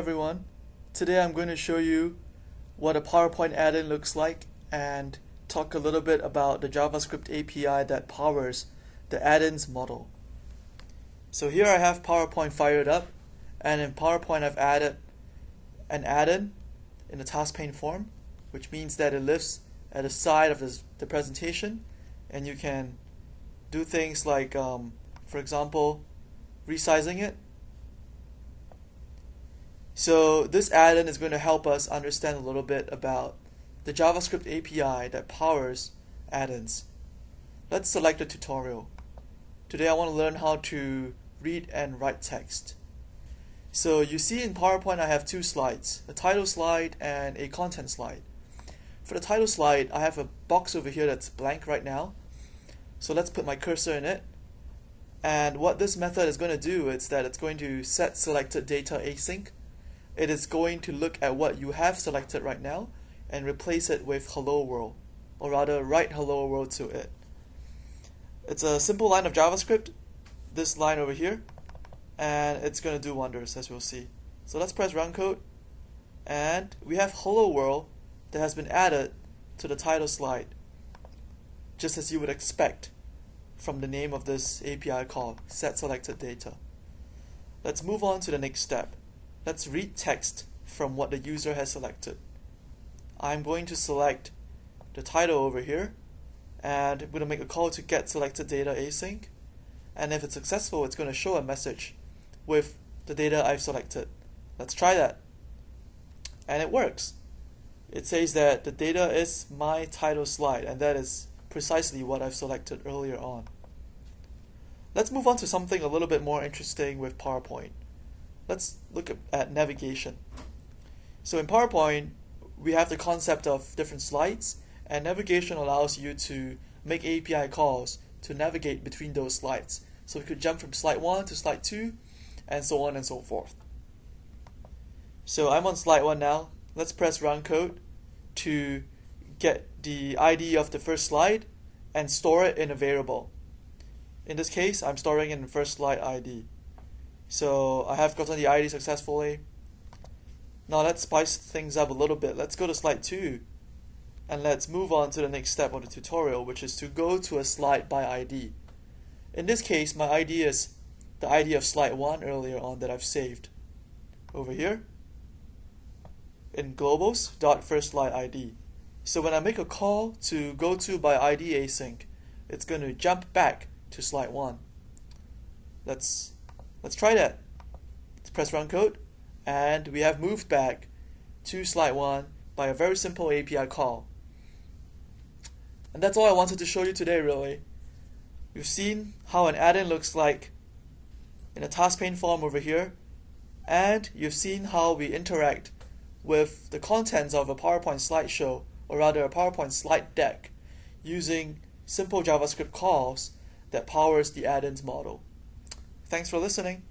everyone. Today I'm going to show you what a PowerPoint add-in looks like and talk a little bit about the JavaScript API that powers the add-ins model. So here I have PowerPoint fired up, and in PowerPoint I've added an add-in in the task pane form, which means that it lives at the side of the presentation, and you can do things like, for example, resizing it. So this add-in is going to help us understand a little bit about the JavaScript API that powers add-ins. Let's select a tutorial. Today I want to learn how to read and write text. So you see in PowerPoint I have two slides, a title slide and a content slide. For the title slide, I have a box over here that's blank right now. So let's put my cursor in it. And what this method is going to do is that it's going to set selected data async. It is going to look at what you have selected right now and replace it with hello world, or rather write hello world to it. It's a simple line of JavaScript, this line over here, and it's going to do wonders, as we'll see. So let's press run code, and we have hello world that has been added to the title slide, just as you would expect from the name of this API call, set selected data. Let's move on to the next step. Let's read text from what the user has selected. I'm going to select the title over here, and I'm going to make a call to get selected data async, and if it's successful, it's going to show a message with the data I've selected. Let's try that. And it works. It says that the data is my title slide, and that is precisely what I've selected earlier on. Let's move on to something a little bit more interesting with PowerPoint. Let's look at navigation. So in PowerPoint, we have the concept of different slides, and navigation allows you to make API calls to navigate between those slides. So we could jump from slide 1 to slide 2, and so on and so forth. So I'm on slide 1 now. Let's press run code to get the ID of the first slide and store it in a variable. In this case, I'm storing in the first slide ID. So I have gotten the ID successfully. Now let's spice things up a little bit. Let's go to slide 2 and let's move on to the next step of the tutorial, which is to go to a slide by ID. In this case, my ID is the ID of slide 1 earlier on that I've saved over here in globals.firstSlideID. So when I make a call to go to by ID async, it's going to jump back to slide 1. Let's try that. Let's press run code, and we have moved back to slide 1 by a very simple API call. And that's all I wanted to show you today, really. You've seen how an add-in looks like in a task pane form over here, and you've seen how we interact with the contents of a PowerPoint slideshow, or rather a PowerPoint slide deck, using simple JavaScript calls that powers the add-ins model. Thanks for listening.